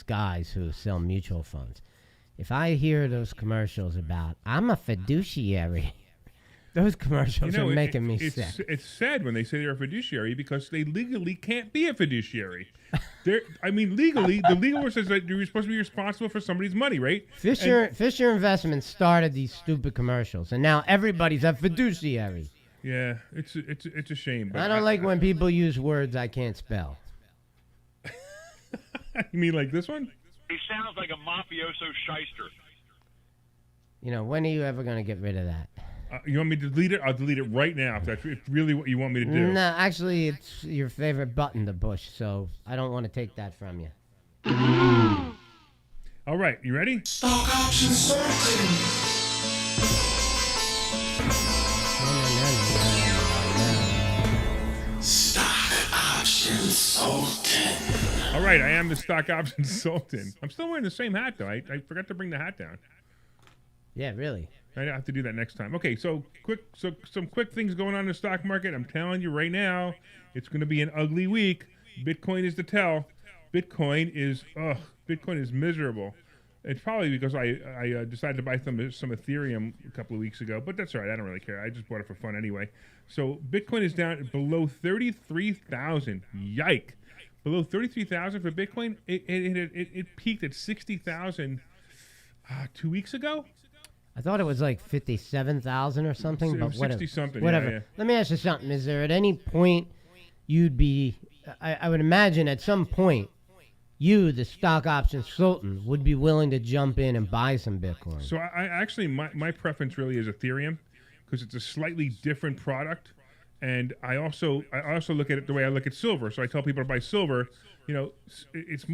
guys who sell mutual funds. If I hear those commercials about, I'm a fiduciary, those commercials are making me sick. It's sad when they say they're a fiduciary because they legally can't be a fiduciary. Legally, the legal says that you're supposed to be responsible for somebody's money, right? Fisher Investments started these stupid commercials, and now everybody's a fiduciary. Yeah, it's a shame. But I don't like when people use words I can't spell. You mean like this one? He sounds like a mafioso shyster. When are you ever going to get rid of that? You want me to delete it? I'll delete it right now if that's really what you want me to do. No, actually, it's your favorite button to push, so I don't want to take that from you. All right, you ready? Stock option sorting. Stock option sultan. All right, I am the stock option sultan. I'm still wearing the same hat, though. I forgot to bring the hat down. Yeah, really. I have to do that next time. Okay, so some quick things going on in the stock market. I'm telling you right now, it's going to be an ugly week. Bitcoin is the tell. Bitcoin is miserable. It's probably because I decided to buy some Ethereum a couple of weeks ago, but that's all right. I don't really care. I just bought it for fun anyway. So Bitcoin is down below 33,000. Yike! Below 33,000 for Bitcoin. It peaked at 60,000 2 weeks ago. I thought it was like 57,000 or something, but whatever. 60-something, whatever. yeah. Let me ask you something. Is there at any point you'd be, I would imagine at some point, you, the stock option sultan, would be willing to jump in and buy some Bitcoin. So I actually, my preference really is Ethereum because it's a slightly different product. And I also look at it the way I look at silver. So I tell people to buy silver. It's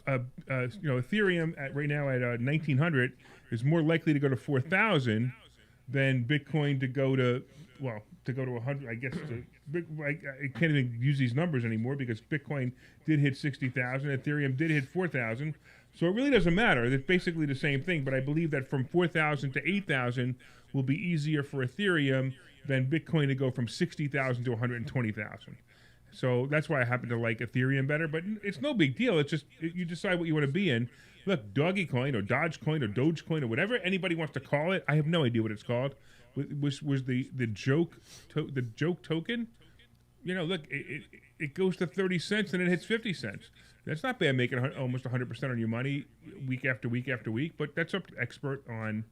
Ethereum right now at 1,900 is more likely to go to 4,000 than Bitcoin to go to 100. I guess I can't even use these numbers anymore because Bitcoin did hit 60,000, Ethereum did hit 4,000. So it really doesn't matter. It's basically the same thing. But I believe that from 4,000 to 8,000 will be easier for Ethereum than Bitcoin to go from 60,000 to 120,000. So that's why I happen to like Ethereum better. But it's no big deal. It's just you decide what you want to be in. Look, Dogecoin or Dogecoin or Dogecoin or whatever anybody wants to call it. I have no idea what it's called. Was the joke token? Look, it goes to 30 cents and it hits 50 cents. That's not bad, making almost 100% on your money week after week after week. But that's up to expert on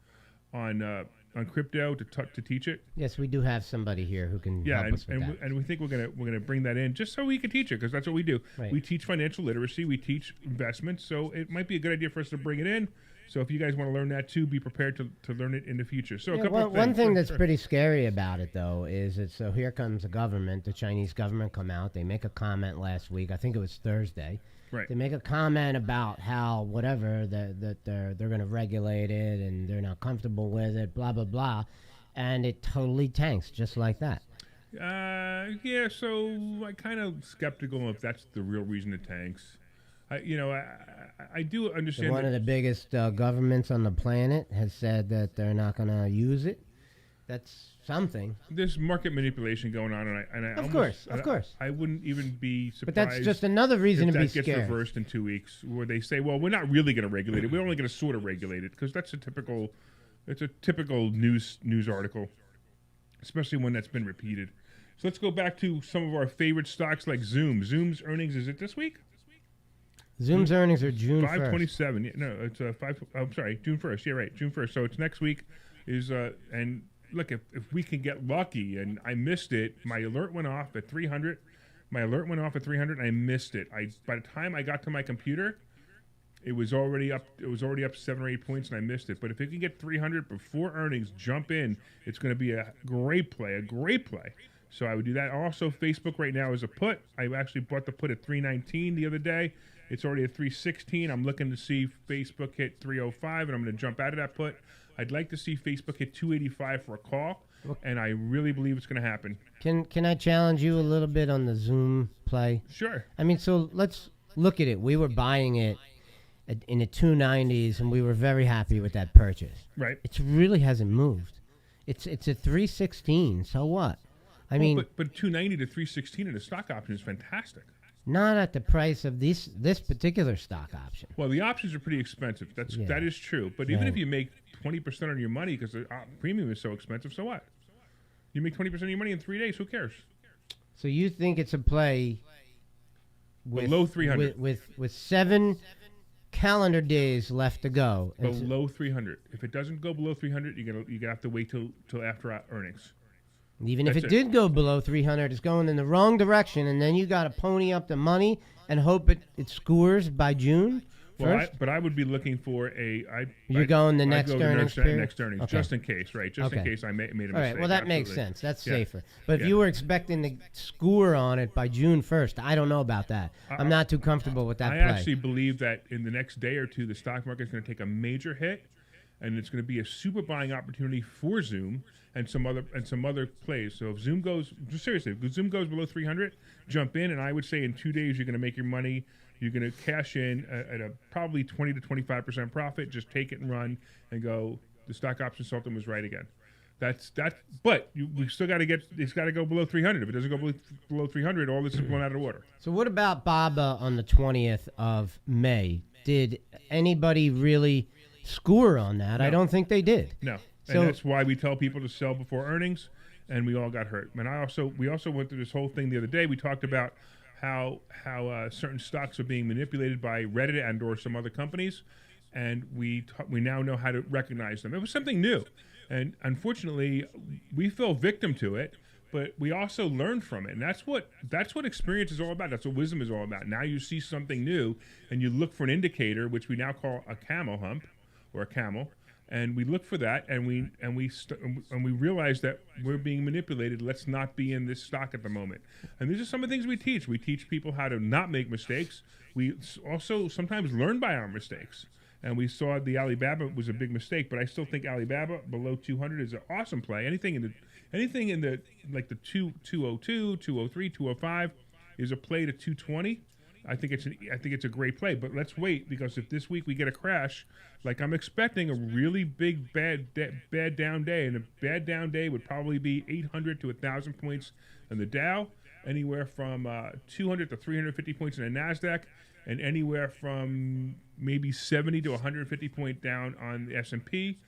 crypto to teach it. Yes, we do have somebody here who can help us with that. And we think we're gonna bring that in just so we can teach it because that's what we do. Right. We teach financial literacy, we teach investments, so it might be a good idea for us to bring it in. So if you guys want to learn that too, be prepared to learn it in the future. So one thing that's pretty scary about it though is that so here comes the government, the Chinese government come out. They make a comment last week. I think it was Thursday. Right. They make a comment about how whatever that they're going to regulate it and they're not comfortable with it, blah blah blah, and it totally tanks just like that. Yeah. So I'm kind of skeptical if that's the real reason it tanks. I do understand. One of the biggest governments on the planet has said that they're not going to use it. That's something. There's market manipulation going on, and I of course. I wouldn't even be surprised. But that's just another reason to be scared. That gets reversed in 2 weeks, where they say, "Well, we're not really going to regulate it. We're only going to sort of regulate it," because it's a typical news article, especially one that's been repeated. So let's go back to some of our favorite stocks like Zoom. Zoom's earnings, is it this week? Zoom's earnings are June 1st. 5/27. Yeah, no, it's I'm sorry, June 1st. Yeah, right, June 1st. So it's next week. And look, if we can get lucky, and I missed it, my alert went off at 300. And I missed it. By the time I got to my computer, it was already up. It was already up 7 or 8 points, and I missed it. But if it can get 300 before earnings, jump in. It's going to be a great play. So I would do that. Also, Facebook right now is a put. I actually bought the put at 319 the other day. It's already at 316. I'm looking to see Facebook hit 305, and I'm going to jump out of that put. I'd like to see Facebook hit 285 for a call, and I really believe it's going to happen. Can I challenge you a little bit on the Zoom play? Sure. I mean, so let's look at it. We were buying it in the 290s, and we were very happy with that purchase. Right. It really hasn't moved. It's a 316. So what? I mean, but 290 to 316 in a stock option is fantastic. not at the price of this particular stock option. Well, the options are pretty expensive. That is true. But even if you make 20% on your money because the premium is so expensive, so what? You make 20% of your money in 3 days. Who cares? So you think it's a play Below 300. with 7 calendar days left to go. Below 300. If it doesn't go below 300, you're gonna have to wait till after earnings. Even if That's it did go below 300, it's going in the wrong direction, and then you got to pony up the money and hope it scores by June. Well, I would be looking for You're going the next earnings period? Next earnings, Okay. just in case, right? Just in case I made a mistake. All right, well, that makes Absolutely. sense. That's Yeah. safer. But if you were expecting to score on it by June 1st, I don't know about that. I'm not too comfortable with that I play. actually believe that in the next day or two, the stock market is going to take a major hit, and it's going to be a super buying opportunity for Zoom and some other plays. So if Zoom goes, seriously, if Zoom goes below 300, jump in, and I would say in 2 days you're going to make your money. You're going to cash in at a probably 20 to 25% profit. Just take it and run and go. The stock option sultan was right again. That's that. But we still got to get. It's got to go below 300. If it doesn't go below 300, all this is blown out of the water. So what about BABA on the 20th of May? Did anybody really score on that? No. I don't think they did. No, So- and that's why we tell people to sell before earnings, and we all got hurt. And we also went through this whole thing the other day. We talked about how certain stocks are being manipulated by Reddit and/or some other companies, and we now know how to recognize them. It was something new, and unfortunately, we fell victim to it. But we also learned from it, and that's what experience is all about. That's what wisdom is all about. Now you see something new, and you look for an indicator, which we now call a camel hump, or a camel, and we look for that, and we realize that we're being manipulated. Let's not be in this stock at the moment. And these are some of the things we teach. We teach people how to not make mistakes. We also sometimes learn by our mistakes. And we saw the Alibaba was a big mistake, but I still think Alibaba below 200 is an awesome play. Anything in the like the 202, 203, 205 is a play to 220. I think it's a great play, but let's wait, because if this week we get a crash, like I'm expecting a really big bad down day, and a bad down day would probably be 800 to 1,000 points in the Dow, anywhere from 200 to 350 points in the Nasdaq, and anywhere from maybe 70 to 150 point down on the S&P.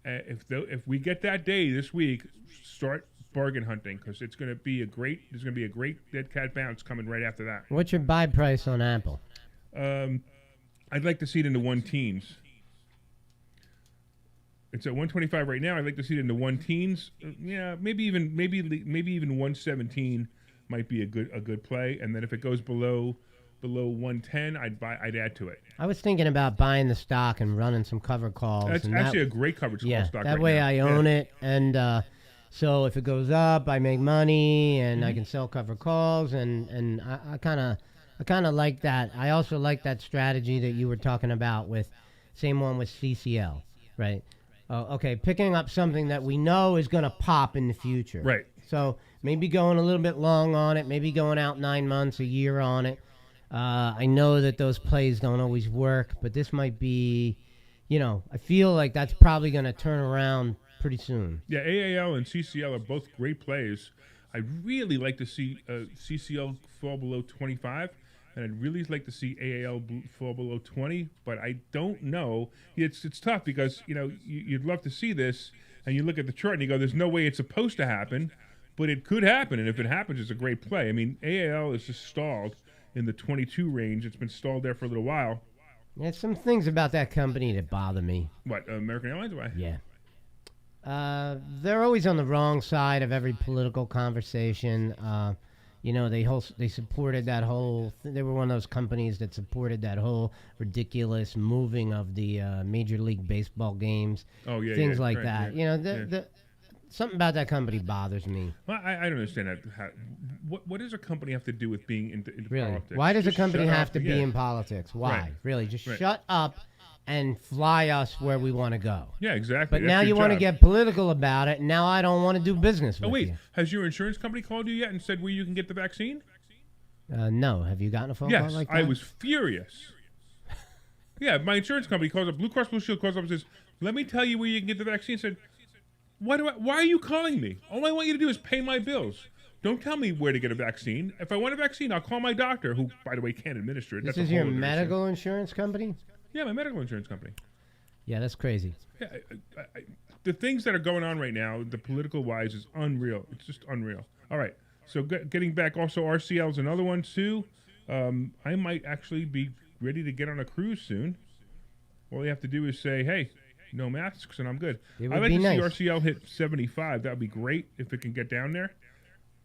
If we get that day this week, start bargain hunting, because there's going to be a great dead cat bounce coming right after that. What's your buy price on Apple? I'd like to see it in the 1-teens. It's at 125 right now. I'd like to see it in the 1-teens. Yeah, maybe even 117 might be a good play. And then if it goes below 110, I'd add to it. I was thinking about buying the stock and running some cover calls. That's actually a great coverage call stock. That right way now. I own it, and so if it goes up, I make money, and I can sell cover calls, and I kind of like that. I also like that strategy that you were talking about with, same one with CCL, right? Okay, picking up something that we know is going to pop in the future. Right. So maybe going a little bit long on it, maybe going out 9 months, a year on it. I know that those plays don't always work, but this might be, I feel like that's probably going to turn around pretty soon. Yeah, AAL and CCL are both great plays. I'd really like to see CCL fall below 25, and I'd really like to see AAL fall below 20, but I don't know. It's tough, because you'd love to see this, and you look at the chart and you go, there's no way it's supposed to happen, but it could happen, and if it happens, it's a great play. I mean, AAL is just stalled in the 22 range. It's been stalled there for a little while. There's some things about that company that bother me. What, American Airlines? Why? Yeah. They're always on the wrong side of every political conversation. They supported that whole. They were one of those companies that supported that whole ridiculous moving of the Major League Baseball games. Oh yeah, things yeah, like right, that. yeah. Something about that company bothers me. Well, I don't understand that. What does a company have to do with being into Really? politics? Why does a Just company shut have up. to be Yeah. in politics? Why? Right. Really? Just Right. shut up and fly us where we want to go. Yeah, exactly. But That's now your you want to job. get political about it, and now I don't want to do business with Oh wait, you. has your insurance company called you yet and said where you can get the vaccine? No. Have you gotten a phone call Yes, like that? I was furious. Yeah, my insurance company calls up, Blue Cross Blue Shield calls up and says, let me tell you where you can get the vaccine. I said, why are you calling me? All I want you to do is pay my bills. Don't tell me where to get a vaccine. If I want a vaccine, I'll call my doctor, who, by the way, can't administer it. This That's is a whole your other issue. medical insurance company? Yeah, my medical insurance company. Yeah, that's crazy. Yeah, the things that are going on right now, the political wise, is unreal. It's just unreal. All right, so getting back, also RCL is another one too. I might actually be ready to get on a cruise soon. All you have to do is say, hey, no masks, and I'm good. It would I'd like be to nice. see RCL hit 75. That would be great if it can get down there.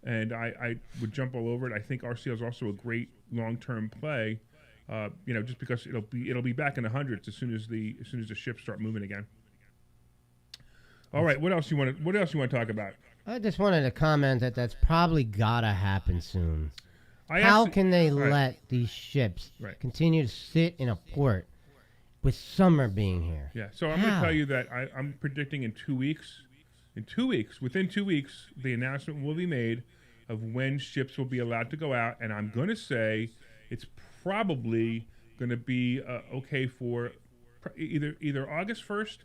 And I would jump all over it. I think RCL is also a great long-term play. Just because it'll be back in the hundreds as soon as the ships start moving again. All right, what else you want to talk about? I just wanted to comment that that's probably gotta happen soon. How How can they let these ships Right. continue to sit in a port with summer being here? Yeah, so I'm going to How? tell you that I'm predicting within 2 weeks, the announcement will be made of when ships will be allowed to go out, and I'm going to say it's probably going to be okay for either August 1st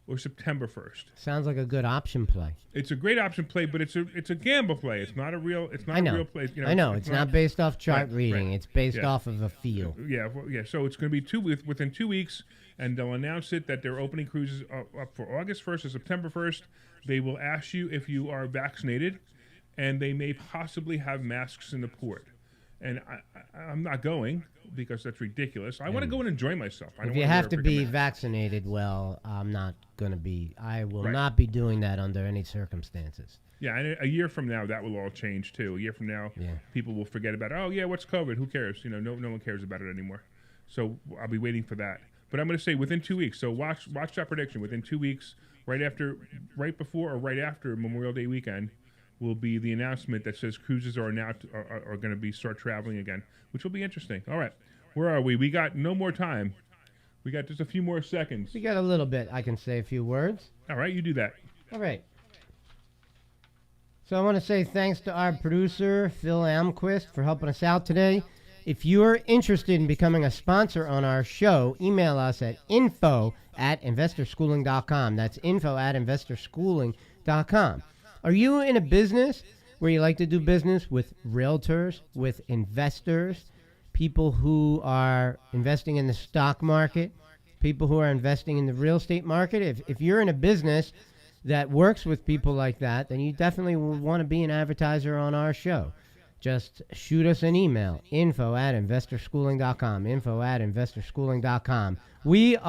or September 1st. Sounds like a good option play. It's a great option play, but it's a gamble play. It's not a real. It's not I know. a real play. I know. It's not based off chart Right, reading. right. It's based Yeah. off of a feel. Yeah. So it's going to be within 2 weeks, and they'll announce it that they're opening cruises up for August 1st or September 1st. They will ask you if you are vaccinated, and they may possibly have masks in the port. And I'm not going because that's ridiculous. I want to go and enjoy myself. I don't If you wanna have wear to a freaking be mask. vaccinated, well, I'm not going to be. I will Right. not be doing that under any circumstances. Yeah, and a year from now, that will all change too. A year from now, Yeah. people will forget about it. Oh yeah, what's COVID? Who cares? No one cares about it anymore. So I'll be waiting for that. But I'm going to say within 2 weeks. So watch that prediction. Within 2 weeks, right before or right after Memorial Day weekend, will be the announcement that says cruises are now are going to start traveling again, which will be interesting. All right, where are we? We got no more time. We got just a few more seconds. We got a little bit. I can say a few words. All right, you do that. All right. So I want to say thanks to our producer, Phil Amquist, for helping us out today. If you're interested in becoming a sponsor on our show, email us at info@investorschooling.com. That's info@investorschooling.com. Are you in a business where you like to do business with realtors, with investors, people who are investing in the stock market, people who are investing in the real estate market? If you're in a business that works with people like that, then you definitely will want to be an advertiser on our show. Just shoot us an email, info@investorschooling.com, info@investorschooling.com. We are